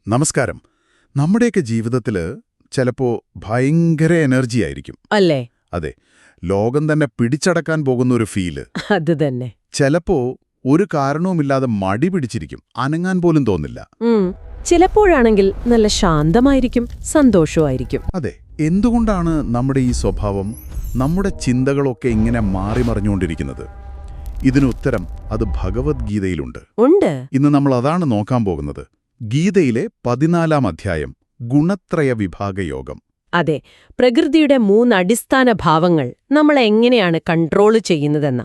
നമസ്കാരം. നമ്മുടെയൊക്കെ ജീവിതത്തില് ചിലപ്പോ ഭയങ്കര എനർജി ആയിരിക്കും. അല്ലേ? അതെ, ലോകം തന്നെ പിടിച്ചടക്കാൻ പോകുന്ന ഒരു ഫീല്. അത് തന്നെ. ചിലപ്പോ ഒരു കാരണവുമില്ലാതെ മടി പിടിച്ചിരിക്കും, അനങ്ങാൻ പോലും തോന്നില്ല. ചിലപ്പോഴാണെങ്കിൽ നല്ല ശാന്തമായിരിക്കും, സന്തോഷമായിരിക്കും. അതെ, എന്തുകൊണ്ടാണ് നമ്മുടെ ഈ സ്വഭാവം, നമ്മുടെ ചിന്തകളൊക്കെ ഇങ്ങനെ മാറി മറിഞ്ഞുകൊണ്ടിരിക്കുന്നത്? ഇതിനുത്തരം അത് ഭഗവത്ഗീതയിലുണ്ട്. ഉണ്ട്. ഇന്ന് നമ്മൾ അതാണ് നോക്കാൻ പോകുന്നത്. ഗീതയിലെ 14-ാം അധ്യായം, ഗുണത്രയ വിഭാഗയോഗം. അതെ, പ്രകൃതിയുടെ 3 അടിസ്ഥാന ഭാവങ്ങൾ നമ്മളെ എങ്ങനെയാണ് കൺട്രോൾ ചെയ്യുന്നതെന്ന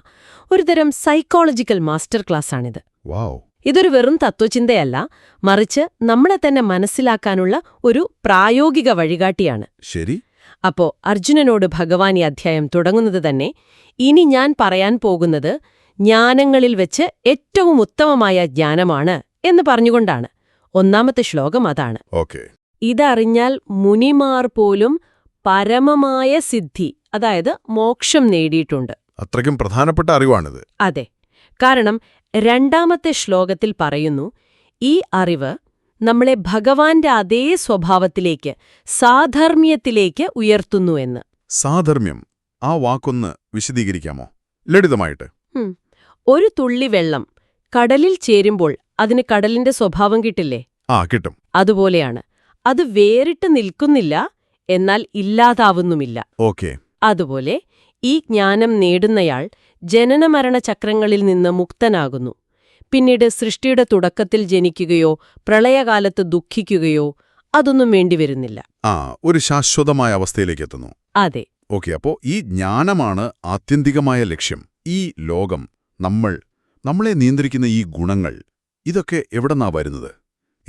ഒരുതരം സൈക്കോളജിക്കൽ മാസ്റ്റർ ക്ലാസ്സാണിത്. വാവ്! ഇതൊരു വെറും തത്വചിന്തയല്ല, മറിച്ച് നമ്മളെ തന്നെ മനസ്സിലാക്കാനുള്ള ഒരു പ്രായോഗിക വഴികാട്ടിയാണ്. ശരി. അപ്പോ അർജുനനോട് ഭഗവാൻ ഈ അധ്യായം തുടങ്ങുന്നത് തന്നെ, ഇനി ഞാൻ പറയാൻ പോകുന്നത് ജ്ഞാനങ്ങളിൽ വെച്ച് ഏറ്റവും ഉത്തമമായ ജ്ഞാനമാണ് എന്ന് പറഞ്ഞുകൊണ്ടാണ്. 1-ാമത്തെ ശ്ലോകം അതാണ്. ഓക്കേ. ഇതറിഞ്ഞാൽ മുനിമാർ പോലും പരമമായ സിദ്ധി, അതായത് മോക്ഷം നേടിയിട്ടുണ്ട്. അത്രയ്ക്കും പ്രധാനപ്പെട്ട അറിവാണിത്. അതെ, കാരണം 2-ാമത്തെ ശ്ലോകത്തിൽ പറയുന്നു, ഈ അറിവ് നമ്മളെ ഭഗവാന്റെ അതേ സ്വഭാവത്തിലേക്ക്, സാധർമ്മ്യത്തിലേക്ക് ഉയർത്തുന്നു എന്ന്. സാധർമ്മ്യം, ആ വാക്കൊന്ന് വിശദീകരിക്കാമോ, ലളിതമായിട്ട്? ഒരു തുള്ളി വെള്ളം കടലിൽ ചേരുമ്പോൾ അതിന് കടലിന്റെ സ്വഭാവം കിട്ടില്ലേ? കിട്ടും. അതുപോലെയാണ്. അത് വേറിട്ട് നിൽക്കുന്നില്ല, എന്നാൽ ഇല്ലാതാവുന്നുമില്ല. ഓക്കേ. അതുപോലെ ഈ ജ്ഞാനം നേടുന്നയാൾ ജനനമരണ ചക്രങ്ങളിൽ നിന്ന് മുക്തനാകുന്നു. പിന്നീട് സൃഷ്ടിയുടെ തുടക്കത്തിൽ ജനിക്കുകയോ പ്രളയകാലത്ത് ദുഃഖിക്കുകയോ അതൊന്നും വേണ്ടിവരുന്നില്ല. ഒരു ശാശ്വതമായ അവസ്ഥയിലേക്ക് എത്തുന്നു. അതെ. ഓക്കെ, അപ്പോ ഈ ജ്ഞാനമാണ് ആത്യന്തികമായ ലക്ഷ്യം. ഈ ലോകം, നമ്മളെ നിയന്ത്രിക്കുന്ന ഈ ഗുണങ്ങൾ, ഇതൊക്കെ എവിടെന്നാ വരുന്നത്?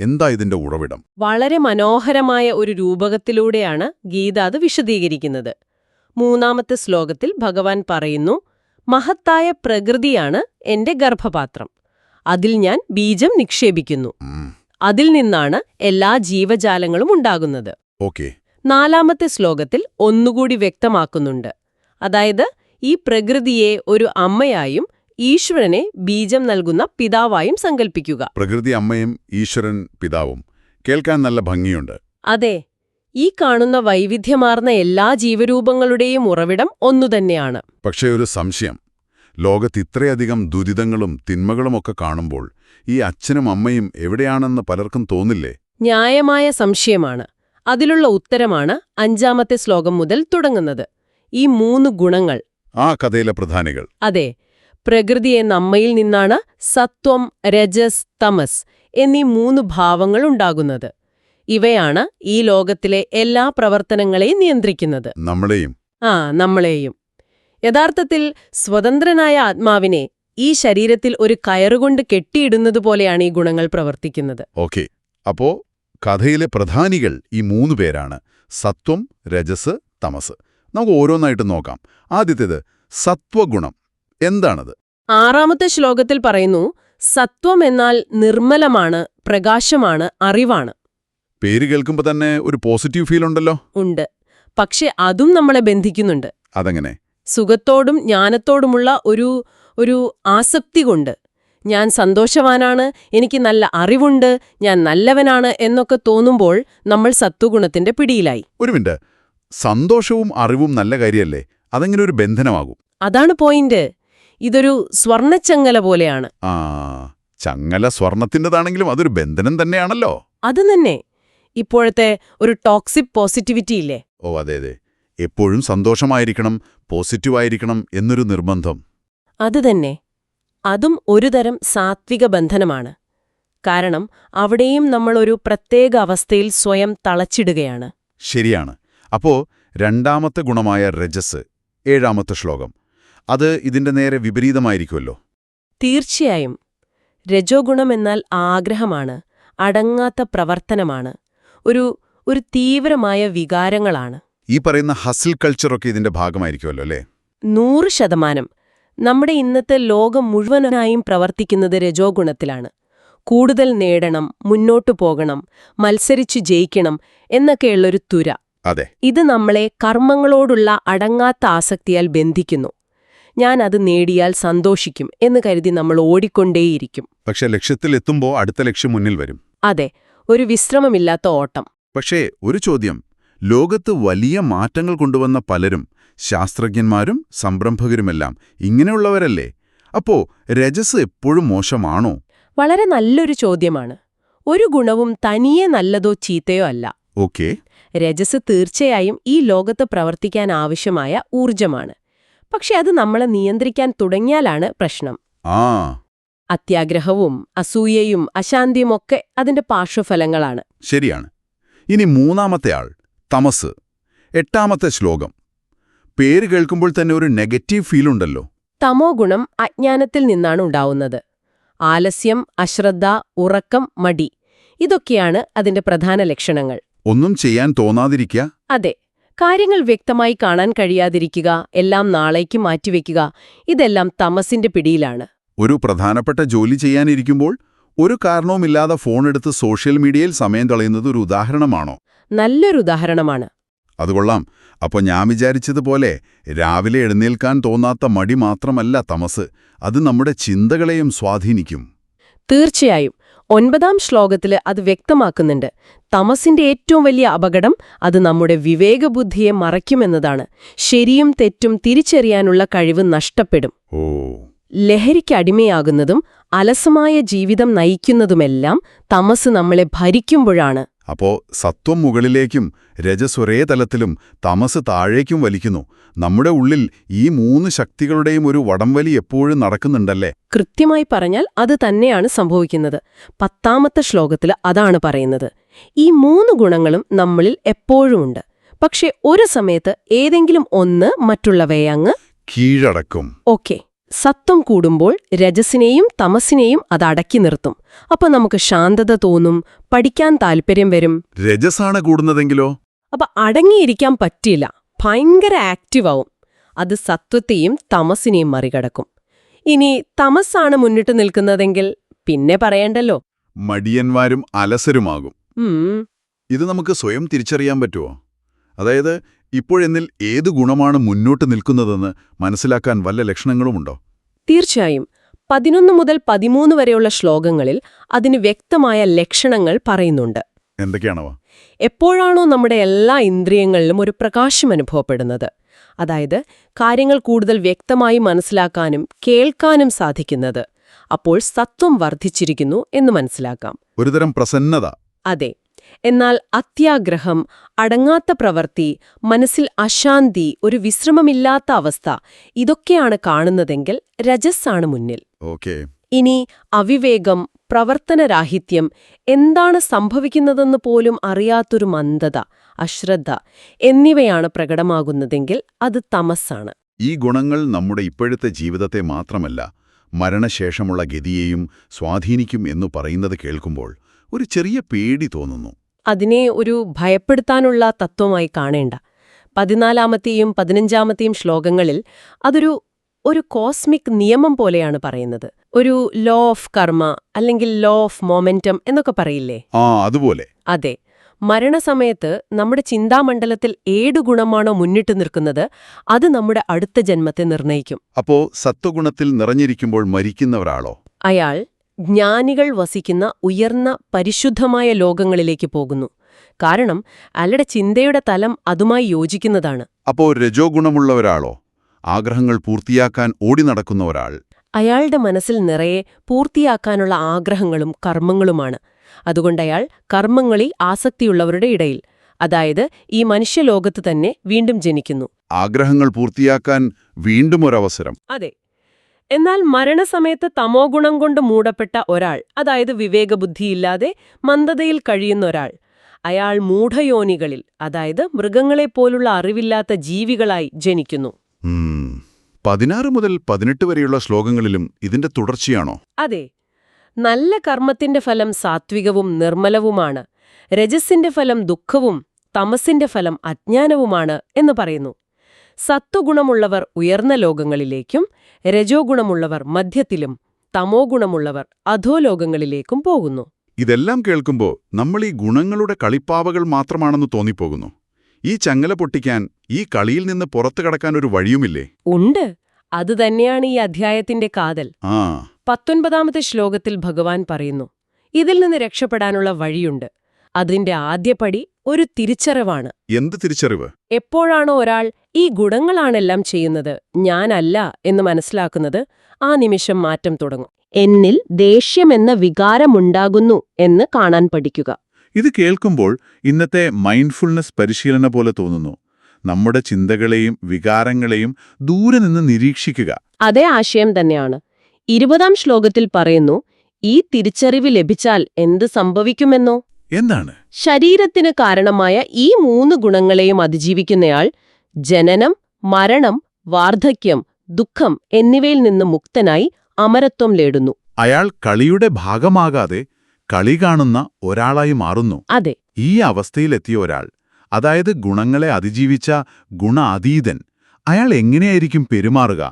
എന്താ ഇതിന്റെ ഉറവിടം? വളരെ മനോഹരമായ ഒരു രൂപകത്തിലൂടെയാണ് ഗീത അത് വിശദീകരിക്കുന്നത്. 3-ാമത്തെ ശ്ലോകത്തിൽ ഭഗവാൻ പറയുന്നു, മഹത്തായ പ്രകൃതിയാണ് എന്റെ ഗർഭപാത്രം. അതിൽ ഞാൻ ബീജം നിക്ഷേപിക്കുന്നു. അതിൽ നിന്നാണ് എല്ലാ ജീവജാലങ്ങളും ഉണ്ടാകുന്നത്. ഓക്കേ. 4-ാമത്തെ ശ്ലോകത്തിൽ ഒന്നുകൂടി വ്യക്തമാക്കുന്നുണ്ട്. അതായത് ഈ പ്രകൃതിയെ ഒരു അമ്മയായും ഈശ്വരനെ ബീജം നൽകുന്ന പിതാവായും സങ്കൽപ്പിക്കുക. പ്രകൃതി അമ്മയും ഈശ്വരൻ പിതാവും, കേൾക്കാൻ നല്ല ഭംഗിയുണ്ട്. അതെ, ഈ കാണുന്ന വൈവിധ്യമാർന്ന എല്ലാ ജീവരൂപങ്ങളുടെയും ഉറവിടം ഒന്നുതന്നെയാണ്. പക്ഷേ ഒരു സംശയം, ലോകത്ത് ഇത്രയധികം ദുരിതങ്ങളും തിന്മകളുമൊക്കെ കാണുമ്പോൾ ഈ അച്ഛനും അമ്മയും എവിടെയാണെന്ന് പലർക്കും തോന്നില്ലേ? ന്യായമായ സംശയമാണ്. അതിലുള്ള ഉത്തരമാണ് 5-ാമത്തെ ശ്ലോകം മുതൽ തുടങ്ങുന്നത്. ഈ 3 ഗുണങ്ങൾ, ആ കഥയിലെ പ്രധാനികൾ. അതെ, പ്രകൃതി എന്ന അമ്മയിൽ നിന്നാണ് സത്വം, രജസ്, തമസ് എന്നീ 3 ഭാവങ്ങൾ ഉണ്ടാകുന്നത്. ഇവയാണ് ഈ ലോകത്തിലെ എല്ലാ പ്രവർത്തനങ്ങളെയും നിയന്ത്രിക്കുന്നത്. നമ്മളെയും. യഥാർത്ഥത്തിൽ സ്വതന്ത്രനായ ആത്മാവിനെ ഈ ശരീരത്തിൽ ഒരു കയറുകൊണ്ട് കെട്ടിയിടുന്നതുപോലെയാണ് ഈ ഗുണങ്ങൾ പ്രവർത്തിക്കുന്നത്. ഓക്കെ, അപ്പോ കഥയിലെ പ്രധാനികൾ ഈ 3 പേരാണ്: സത്വം, രജസ്, തമസ്. നമുക്ക് ഓരോന്നായിട്ട് നോക്കാം. ആദ്യത്തേത് സത്വഗുണം. എന്താണത്? 6-ാമത്തെ ശ്ലോകത്തിൽ പറയുന്നു, സത്വം എന്നാൽ നിർമ്മലമാണ്, പ്രകാശമാണ്, അറിവാണ്. പേര് കേൾക്കുമ്പോൾ തന്നെ ഒരു പോസിറ്റീവ് ഫീൽ ഉണ്ടല്ലോ. ഉണ്ട്, പക്ഷെ അതും നമ്മളെ ബന്ധിക്കുന്നുണ്ട്. അതെങ്ങനെ? സുഖത്തോടും ജ്ഞാനത്തോടുമുള്ള ഒരു ആസക്തി കൊണ്ട്. ഞാൻ സന്തോഷവാനാണ്, എനിക്ക് നല്ല അറിവുണ്ട്, ഞാൻ നല്ലവനാണ് എന്നൊക്കെ തോന്നുമ്പോൾ നമ്മൾ സത്വഗുണത്തിന്റെ പിടിയിലായി. ഒരു മിനിറ്റ്, സന്തോഷവും അറിവും നല്ല കാര്യമല്ലേ? അതെങ്ങനെ ഒരു ബന്ധനമാകും? അതാണ് പോയിന്റ്. ഇതൊരു സ്വർണ്ണച്ചങ്ങല പോലെയാണ്. ചങ്ങല സ്വർണത്തിൻ്റെതാണെങ്കിലും അതൊരു ബന്ധനം തന്നെയാണല്ലോ. അത് തന്നെ. ഇപ്പോഴത്തെ ഒരു ടോക്സിക് പോസിറ്റിവിറ്റി ഇല്ലേ? അതെ, എപ്പോഴും സന്തോഷമായിരിക്കണം, പോസിറ്റീവായിരിക്കണം എന്നൊരു നിർബന്ധം. അത് തന്നെ. അതും ഒരുതരം സാത്വിക ബന്ധനമാണ്. കാരണം അവിടെയും നമ്മൾ ഒരു പ്രത്യേക അവസ്ഥയിൽ സ്വയം തളച്ചിടുകയാണ്. ശരിയാണ്. അപ്പോ 2-ാമത്തെ ഗുണമായ രജസ്, 7-ാമത്തെ ശ്ലോകം, അത് ഇതിന്റെ നേരെ വിപരീതമായിരിക്കുമല്ലോ. തീർച്ചയായും. രജോ ഗുണം എന്നാൽ ആഗ്രഹമാണ്, അടങ്ങാത്ത പ്രവർത്തനമാണ്, ഒരു തീവ്രമായ വികാരങ്ങളാണ്. ഈ പറയുന്ന ഹസിൽ കൾച്ചറൊക്കെ ഇതിന്റെ ഭാഗമായിരിക്കുമല്ലോ അല്ലേ? 100%. നമ്മുടെ ഇന്നത്തെ ലോകം മുഴുവനായും പ്രവർത്തിക്കുന്നത് രജോ ഗുണത്തിലാണ്. കൂടുതൽ നേടണം, മുന്നോട്ടു പോകണം, മത്സരിച്ചു ജയിക്കണം എന്നൊക്കെയുള്ളൊരു തുര. അതെ, ഇത് നമ്മളെ കർമ്മങ്ങളോടുള്ള അടങ്ങാത്ത ആസക്തിയാൽ ബന്ധിക്കുന്നു. ഞാൻ അത് നേടിയാൽ സന്തോഷിക്കും എന്ന് കരുതി നമ്മൾ ഓടിക്കൊണ്ടേയിരിക്കും. പക്ഷെ ലക്ഷ്യത്തിലെത്തുമ്പോൾ അടുത്ത ലക്ഷ്യം മുന്നിൽ വരും. അതെ, ഒരു വിശ്രമമില്ലാത്ത ഓട്ടം. പക്ഷേ ഒരു ചോദ്യം, ലോകത്ത് വലിയ മാറ്റങ്ങൾ കൊണ്ടുവന്ന പലരും, ശാസ്ത്രജ്ഞന്മാരും സംരംഭകരുമെല്ലാം ഇങ്ങനെയുള്ളവരല്ലേ? അപ്പോ രജസ് എപ്പോഴും മോശമാണോ? വളരെ നല്ലൊരു ചോദ്യമാണ്. ഒരു ഗുണവും തനിയെ നല്ലതോ ചീത്തയോ അല്ല. ഓക്കേ. രജസ് തീർച്ചയായും ഈ ലോകത്ത് പ്രവർത്തിക്കാൻ ആവശ്യമായ ഊർജമാണ്. പക്ഷെ അത് നമ്മളെ നിയന്ത്രിക്കാൻ തുടങ്ങിയാലാണ് പ്രശ്നം. ആ, അത്യാഗ്രഹവും അസൂയയും അശാന്തിയുമൊക്കെ അതിന്റെ പാർശ്വഫലങ്ങളാണ്. ശരിയാണ്. ഇനി മൂന്നാമത്തെ ആൾ, തമസ്. 8ാമത്തെ ശ്ലോകം. പേര് കേൾക്കുമ്പോൾ തന്നെ ഒരു നെഗറ്റീവ് ഫീലുണ്ടല്ലോ. തമോ ഗുണം അജ്ഞാനത്തിൽ നിന്നാണ് ഉണ്ടാവുന്നത്. ആലസ്യം, അശ്രദ്ധ, ഉറക്കം, മടി ഇതൊക്കെയാണ് അതിന്റെ പ്രധാന ലക്ഷണങ്ങൾ. ഒന്നും ചെയ്യാൻ തോന്നാതിരിക്കുക. അതെ, കാര്യങ്ങൾ വ്യക്തമായി കാണാൻ കഴിയാതിരിക്കുക, എല്ലാം നാളേക്ക് മാറ്റിവെക്കുക, ഇതെല്ലാം തമസിന്റെ പിടിയിലാണ്. ഒരു പ്രധാനപ്പെട്ട ജോലി ചെയ്യാനിരിക്കുമ്പോൾ ഒരു കാരണവുമില്ലാതെ ഫോണെടുത്ത് സോഷ്യൽ മീഡിയയിൽ സമയം കളയുന്നത് ഒരു ഉദാഹരണമാണോ? നല്ലൊരു ഉദാഹരണമാണ്. അത് കൊള്ളാം. അപ്പോൾ ഞാൻ വിചാരിച്ചതുപോലെ രാവിലെ എഴുന്നേൽക്കാൻ തോന്നാത്ത മടി മാത്രമല്ല തമസ്, അത് നമ്മുടെ ചിന്തകളെയും സ്വാധീനിക്കും. തീർച്ചയായും 9ാം ശ്ലോകത്തിൽ അത് വ്യക്തമാക്കുന്നുണ്ട്. തമസിന്റെ ഏറ്റവും വലിയ അപകടം അത് നമ്മുടെ വിവേകബുദ്ധിയെ മറയ്ക്കുമെന്നതാണ്. ശരിയും തെറ്റും തിരിച്ചറിയാനുള്ള കഴിവ് നഷ്ടപ്പെടും. ഓ, ലഹരിക്ക് അടിമയാകുന്നതും അലസമായ ജീവിതം നയിക്കുന്നതുമെല്ലാം തമസ് നമ്മളെ ഭരിക്കുമ്പോഴാണ്. അപ്പോ സത്വം മുകളിലേക്കും രജസ് ഒരേ തലത്തിലും തമസ് താഴേക്കും വലിക്കുന്നു. നമ്മുടെ ഉള്ളിൽ ഈ 3 ശക്തികളുടെയും ഒരു വടംവലി എപ്പോഴും നടക്കുന്നുണ്ടല്ലേ? കൃത്യമായി പറഞ്ഞാൽ അത് തന്നെയാണ് സംഭവിക്കുന്നത്. 10ാമത്തെ ശ്ലോകത്തിൽ അതാണ് പറയുന്നത്. ഈ 3 ഗുണങ്ങളും നമ്മളിൽ എപ്പോഴുമുണ്ട്. പക്ഷെ ഒരു സമയത്ത് ഏതെങ്കിലും ഒന്ന് മറ്റുള്ളവയെ അങ്ങ് കീഴടക്കും. ഓക്കെ, സത്വം കൂടുമ്പോൾ രജസിനെയും തമസിനെയും അത് അടക്കി നിർത്തും. അപ്പൊ നമുക്ക് ശാന്തത തോന്നും, പഠിക്കാൻ താല്പര്യം വരും. രജസാണ് കൂടുന്നതെങ്കിലോ? അപ്പൊ അടങ്ങിയിരിക്കാൻ പറ്റില്ല, ഭയങ്കര ആക്റ്റീവാവും. അത് സത്വത്തെയും തമസിനെയും മറികടക്കും. ഇനി തമസാണ് മുന്നിട്ട് നിൽക്കുന്നതെങ്കിൽ പിന്നെ പറയണ്ടല്ലോ, മടിയന്മാരും അലസരുമാകും. ഉം ഇത് നമുക്ക് സ്വയം തിരിച്ചറിയാൻ പറ്റുമോ? അതായത് ഇപ്പോഴെന്നിൽ ഏത് ഗുണമാണ് മുന്നോട്ട് നിൽക്കുന്നതെന്ന് മനസ്സിലാക്കാൻ വല്ല ലക്ഷണങ്ങളുമുണ്ടോ? തീർച്ചയായും 11 മുതൽ 13 വരെയുള്ള ശ്ലോകങ്ങളിൽ അതിന് വ്യക്തമായ ലക്ഷണങ്ങൾ പറയുന്നുണ്ട്. എന്തൊക്കെയാണവ? എപ്പോഴാണോ നമ്മുടെ എല്ലാ ഇന്ദ്രിയങ്ങളിലും ഒരു പ്രകാശം അനുഭവപ്പെടുന്നത്, അതായത് കാര്യങ്ങൾ കൂടുതൽ വ്യക്തമായി മനസ്സിലാക്കാനും കേൾക്കാനും സാധിക്കുന്നത്, അപ്പോൾ സത്വം വർദ്ധിച്ചിരിക്കുന്നു എന്ന് മനസ്സിലാക്കാം. ഒരുതരം പ്രസന്നത. അതെ. എന്നാൽ അത്യാഗ്രഹം, അടങ്ങാത്ത പ്രവൃത്തി, മനസ്സിൽ അശാന്തി, ഒരു വിശ്രമമില്ലാത്ത അവസ്ഥ, ഇതൊക്കെയാണ് കാണുന്നതെങ്കിൽ രജസ്സാണ് മുന്നിൽ. ഓക്കേ. ഇനി അവിവേകം, പ്രവർത്തനരാഹിത്യം, എന്താണ് സംഭവിക്കുന്നതെന്ന് പോലും അറിയാത്തൊരു മന്ദത, അശ്രദ്ധ എന്നിവയാണ് പ്രകടമാകുന്നതെങ്കിൽ അത് തമസ്സാണ്. ഈ ഗുണങ്ങൾ നമ്മുടെ ഇപ്പോഴത്തെ ജീവിതത്തെ മാത്രമല്ല, മരണശേഷമുള്ള ഗതിയെയും സ്വാധീനിക്കും എന്നു പറയുന്നത് കേൾക്കുമ്പോൾ ഒരു ചെറിയ പേടി തോന്നുന്നു. അതിനെ ഒരു ഭയപ്പെടുത്താനുള്ള തത്വമായി കാണേണ്ട. 14ാമത്തെയും 15ാമത്തെയും ശ്ലോകങ്ങളിൽ അതൊരു കോസ്മിക് നിയമം പോലെയാണ് പറയുന്നത്. ഒരു ലോ ഓഫ് കർമ്മ അല്ലെങ്കിൽ ലോ ഓഫ് മൊമെന്റം എന്നൊക്കെ പറയില്ലേ? അതുപോലെ. അതെ. മരണസമയത്ത് നമ്മുടെ ചിന്താമണ്ഡലത്തിൽ ഏത് ഗുണമാണോ മുന്നിട്ട് നിൽക്കുന്നത് അത് നമ്മുടെ അടുത്ത ജന്മത്തെ നിർണയിക്കും. അപ്പോ സത്വഗുണത്തിൽ നിറഞ്ഞിരിക്കുമ്പോൾ മരിക്കുന്ന ഒരാളോ? അയാൾ ജ്ഞാനികൾ വസിക്കുന്ന ഉയർന്ന പരിശുദ്ധമായ ലോകങ്ങളിലേക്ക് പോകുന്നു. കാരണം അയാളുടെ ചിന്തയുടെ തലം അതുമായി യോജിക്കുന്നതാണ്. അപ്പോ രജോ ഗുണമുള്ള ഒരാളോ? ആഗ്രഹങ്ങൾ പൂർത്തിയാക്കാൻ ഓടി നടക്കുന്ന ഒരാൾ? അയാളുടെ മനസ്സിൽ നിറയെ പൂർത്തിയാക്കാനുള്ള ആഗ്രഹങ്ങളും കർമ്മങ്ങളുമാണ്. അതുകൊണ്ടയാൾ കർമ്മങ്ങളിൽ ആസക്തിയുള്ളവരുടെ ഇടയിൽ, അതായത് ഈ മനുഷ്യലോകത്ത് തന്നെ വീണ്ടും ജനിക്കുന്നു. ആഗ്രഹങ്ങൾ പൂർത്തിയാക്കാൻ വീണ്ടും ഒരവസരം. അതെ. എന്നാൽ മരണസമയത്ത് തമോ ഗുണം കൊണ്ട് മൂടപ്പെട്ട ഒരാൾ, അതായത് വിവേകബുദ്ധിയില്ലാതെ മന്ദതയിൽ കഴിയുന്ന ഒരാൾ, അയാൾ മൂഢയോനികളിൽ, അതായത് മൃഗങ്ങളെപ്പോലുള്ള അറിവില്ലാത്ത ജീവികളായി ജനിക്കുന്നു. 16 മുതൽ 18 വരെയുള്ള ശ്ലോകങ്ങളിലും ഇതിന്റെ തുടർച്ചയാണോ? അതെ. നല്ല കർമ്മത്തിന്റെ ഫലം സാത്വികവും നിർമ്മലവുമാണ്, രജസ്സിന്റെ ഫലം ദുഃഖവും തമസിന്റെ ഫലം അജ്ഞാനവുമാണ് എന്ന് പറയുന്നു. സത്വഗുണമുള്ളവർ ഉയർന്ന ലോകങ്ങളിലേക്കും രജോ ഗുണമുള്ളവർ മധ്യത്തിലും തമോ ഗുണമുള്ളവർ അധോലോകങ്ങളിലേക്കും പോകുന്നു. ഇതെല്ലാം കേൾക്കുമ്പോൾ നമ്മൾ ഈ ഗുണങ്ങളുടെ കളിപ്പാവകൾ മാത്രമാണെന്ന് തോന്നിപ്പോകുന്നു. ഈ ചങ്ങല പൊട്ടിക്കാൻ, ഈ കളിയിൽ നിന്ന് പുറത്തു കടക്കാൻ ഒരു വഴിയുമില്ലേ? ഉണ്ട്. അതുതന്നെയാണ് ഈ അധ്യായത്തിന്റെ കാതൽ. 19ാമത്തെ ശ്ലോകത്തിൽ ഭഗവാൻ പറയുന്നു, ഇതിൽ നിന്ന് രക്ഷപ്പെടാനുള്ള വഴിയുണ്ട്. അതിന്റെ ആദ്യപടി ഒരു തിരിച്ചറിവാണ്. എന്ത് തിരിച്ചറിവ്? എപ്പോഴാണോ ഒരാൾ ഈ ഗുണങ്ങളാണെല്ലാം ചെയ്യുന്നത്, ഞാനല്ല എന്ന് മനസ്സിലാക്കുന്നത്, ആ നിമിഷം മാറ്റം തുടങ്ങും. എന്നിൽ ദേഷ്യമെന്ന വികാരമുണ്ടാകുന്നു എന്ന് കാണാൻ പഠിക്കുക. ഇത് കേൾക്കുമ്പോൾ ഇന്നത്തെ മൈൻഡ്ഫുൾനെസ് പരിശീലന പോലെ തോന്നുന്നു. നമ്മുടെ ചിന്തകളെയും വികാരങ്ങളെയും ദൂരെ നിന്ന് നിരീക്ഷിക്കുക. അതേ ആശയം തന്നെയാണ്. 20-ാം ശ്ലോകത്തിൽ പറയുന്നു, ഈ തിരിച്ചറിവ് ലഭിച്ചാൽ എന്ത് സംഭവിക്കുമെന്നോ. എന്താണ്? ശരീരത്തിന് കാരണമായ ഈ 3 ഗുണങ്ങളെയും അതിജീവിക്കുന്നയാൾ ജനനം, മരണം, വാർദ്ധക്യം, ദുഃഖം എന്നിവയിൽ നിന്ന് മുക്തനായി അമരത്വം നേടുന്നു. അയാൾ കളിയുടെ ഭാഗമാകാതെ കളി കാണുന്ന ഒരാളായി മാറുന്നു. അതെ. ഈ അവസ്ഥയിലെത്തിയ ഒരാൾ, അതായത് ഗുണങ്ങളെ അതിജീവിച്ച ഗുണാതീതൻ, അയാൾ എങ്ങനെയായിരിക്കും പെരുമാറുക?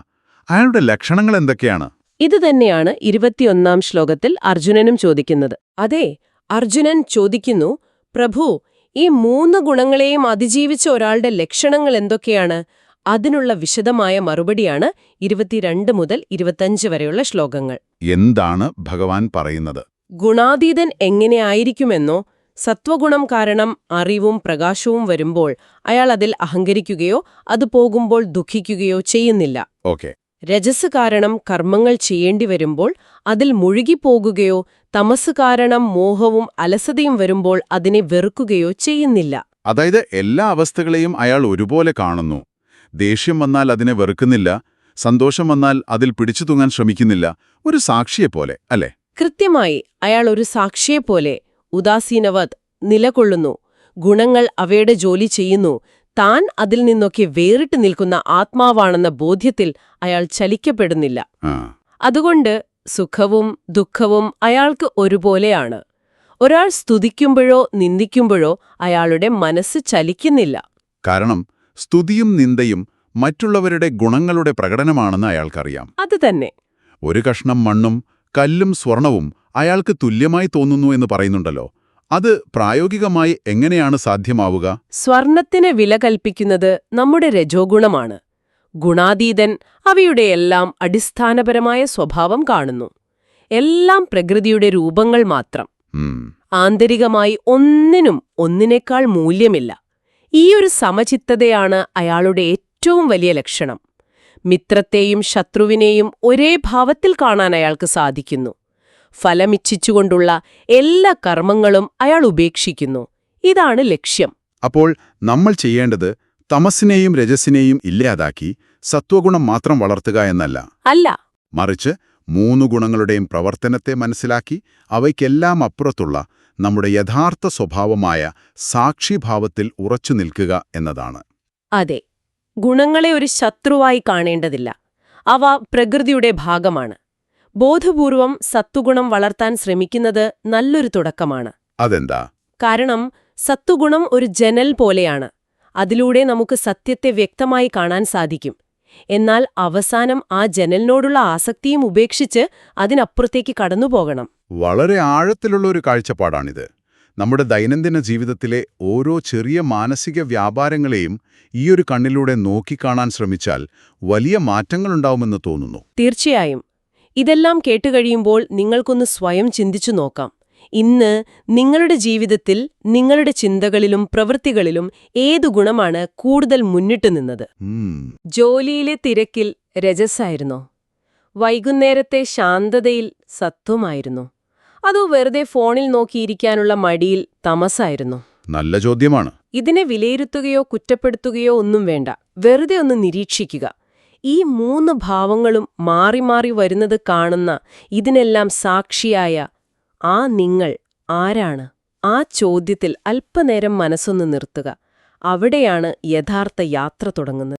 അയാളുടെ ലക്ഷണങ്ങൾ എന്തൊക്കെയാണ്? ഇത് തന്നെയാണ് 21-ാം ശ്ലോകത്തിൽ അർജുനനും ചോദിക്കുന്നത്. അതെ, അർജുനൻ ചോദിക്കുന്നു, പ്രഭു, ഈ 3 ഗുണങ്ങളെയും അതിജീവിച്ച ഒരാളുടെ ലക്ഷണങ്ങൾ എന്തൊക്കെയാണ്? അതിനുള്ള വിശദമായ മറുപടിയാണ് 22 മുതൽ 25 വരെയുള്ള ശ്ലോകങ്ങൾ. എന്താണ് ഭഗവാൻ പറയുന്നത്? ഗുണാതീതൻ എങ്ങനെയായിരിക്കുമെന്നോ, സത്വഗുണം കാരണം അറിവും പ്രകാശവും വരുമ്പോൾ അയാൾ അതിൽ അഹങ്കരിക്കുകയോ അത് പോകുമ്പോൾ ദുഃഖിക്കുകയോ ചെയ്യുന്നില്ല. ഓക്കെ. രജസ് കാരണം കർമ്മങ്ങൾ ചെയ്യേണ്ടി വരുമ്പോൾ അതിൽ മുഴുകിപ്പോകുകയോ തമസ് കാരണം മോഹവും അലസതയും വരുമ്പോൾ അതിനെ വെറുക്കുകയോ ചെയ്യുന്നില്ല. അതായത് എല്ലാ അവസ്ഥകളെയും അയാൾ ഒരുപോലെ കാണുന്നു. ദേഷ്യം വന്നാൽ അതിനെ വെറുക്കുന്നില്ല, സന്തോഷം വന്നാൽ അതിൽ പിടിച്ചു തൂങ്ങാൻ ശ്രമിക്കുന്നില്ല. ഒരു സാക്ഷിയെപ്പോലെ, അല്ലേ? കൃത്യമായി. അയാൾ ഒരു സാക്ഷിയെപ്പോലെ ഉദാസീനവത് നിലകൊള്ളുന്നു. ഗുണങ്ങൾ അവയുടെ ജോലി ചെയ്യുന്നു. താൻ അതിൽ നിന്നൊക്കെ വേറിട്ട് നിൽക്കുന്ന ആത്മാവാണെന്ന ബോധ്യത്തിൽ അയാൾ ചലിക്കപ്പെടുന്നില്ല. അതുകൊണ്ട് സുഖവും ദുഃഖവും അയാൾക്ക് ഒരുപോലെയാണ്. ഒരാൾ സ്തുതിക്കുമ്പോഴോ നിന്ദിക്കുമ്പോഴോ അയാളുടെ മനസ്സ് ചലിക്കുന്നില്ല. കാരണം സ്തുതിയും നിന്ദയും മറ്റുള്ളവരുടെ ഗുണങ്ങളുടെ പ്രകടനമാണെന്ന് അയാൾക്കറിയാം. അത് തന്നെ. ഒരു കഷ്ണം മണ്ണും കല്ലും സ്വർണവും അയാൾക്ക് തുല്യമായി തോന്നുന്നു എന്ന് പറയുന്നുണ്ടല്ലോ. അത് പ്രായോഗികമായി എങ്ങനെയാണ് സാധ്യമാവുക? സ്വർണത്തിന് വില കൽപ്പിക്കുന്നത് നമ്മുടെ രജോഗുണമാണ്. ഗുണാതീതൻ അവയുടെയെല്ലാം അടിസ്ഥാനപരമായ സ്വഭാവം കാണുന്നു. എല്ലാം പ്രകൃതിയുടെ രൂപങ്ങൾ മാത്രം. ആന്തരികമായി ഒന്നിനും ഒന്നിനേക്കാൾ മൂല്യമില്ല. ഈയൊരു സമചിത്തതയാണ് അയാളുടെ ഏറ്റവും വലിയ ലക്ഷണം. മിത്രത്തെയും ശത്രുവിനെയും ഒരേ ഭാവത്തിൽ കാണാൻ അയാൾക്ക് സാധിക്കുന്നു. ഫലമിച്ഛിച്ചുകൊണ്ടുള്ള എല്ലാ കർമ്മങ്ങളും അയാൾ ഉപേക്ഷിക്കുന്നു. ഇതാണ് ലക്ഷ്യം. അപ്പോൾ നമ്മൾ ചെയ്യേണ്ടത് തമസിനെയും രജസിനെയും ഇല്ലാതാക്കി സത്വഗുണം മാത്രം വളർത്തുക എന്നല്ല. അല്ല. മറിച്ച് 3 ഗുണങ്ങളുടെയും പ്രവർത്തനത്തെ മനസ്സിലാക്കി അവയ്ക്കെല്ലാം അപ്പുറത്തുള്ള നമ്മുടെ യഥാർത്ഥ സ്വഭാവമായ സാക്ഷിഭാവത്തിൽ ഉറച്ചു നിൽക്കുക എന്നതാണ്. അതെ. ഗുണങ്ങളെ ഒരു ശത്രുവായി കാണേണ്ടതില്ല. അവ പ്രകൃതിയുടെ ഭാഗമാണ്. ബോധപൂർവം സത്വഗുണം വളർത്താൻ ശ്രമിക്കുന്നത് നല്ലൊരു തുടക്കമാണ്. അതെന്താ? കാരണം സത്വഗുണം ഒരു ജനൽ പോലെയാണ്. അതിലൂടെ നമുക്ക് സത്യത്തെ വ്യക്തമായി കാണാൻ സാധിക്കും. എന്നാൽ അവസാനം ആ ജനലിനോടുള്ള ആസക്തിയും ഉപേക്ഷിച്ച് അതിനപ്പുറത്തേക്ക് കടന്നുപോകണം. വളരെ ആഴത്തിലുള്ള ഒരു കാഴ്ചപ്പാടാണിത്. നമ്മുടെ ദൈനംദിന ജീവിതത്തിലെ ഓരോ ചെറിയ മാനസിക വ്യാപാരങ്ങളെയും ഈയൊരു കണ്ണിലൂടെ നോക്കിക്കാണാൻ ശ്രമിച്ചാൽ വലിയ മാറ്റങ്ങളുണ്ടാവുമെന്ന് തോന്നുന്നു. തീർച്ചയായും. ഇതെല്ലാം കേട്ടുകഴിയുമ്പോൾ നിങ്ങൾക്കൊന്ന് സ്വയം ചിന്തിച്ചു നോക്കാം. ഇന്ന് നിങ്ങളുടെ ജീവിതത്തിൽ നിങ്ങളുടെ ചിന്തകളിലും പ്രവൃത്തികളിലും ഏതു ഗുണമാണ് കൂടുതൽ മുന്നിട്ട് നിന്നത്? ജോലിയിലെ തിരക്കിൽ രജസ്സായിരുന്നോ? വൈകുന്നേരത്തെ ശാന്തതയിൽ സത്വമായിരുന്നോ? അതോ വെറുതെ ഫോണിൽ നോക്കിയിരിക്കാനുള്ള മടിയിൽ തമസായിരുന്നോ? നല്ല ചോദ്യമാണ്. ഇതിനെ വിലയിരുത്തുകയോ കുറ്റപ്പെടുത്തുകയോ ഒന്നും വേണ്ട. വെറുതെ ഒന്ന് നിരീക്ഷിക്കുക. ഈ 3 ഭാവങ്ങളും മാറി മാറി വരുന്നത് കാണുന്ന ഇതിനെല്ലാം സാക്ഷിയായ ആ നിങ്ങൾ ആരാണ്? ആ ചോദ്യത്തിൽ അല്പനേരം മനസ്സൊന്ന് നിർത്തുക. അവിടെയാണ് യഥാർത്ഥ യാത്ര തുടങ്ങുന്നത്.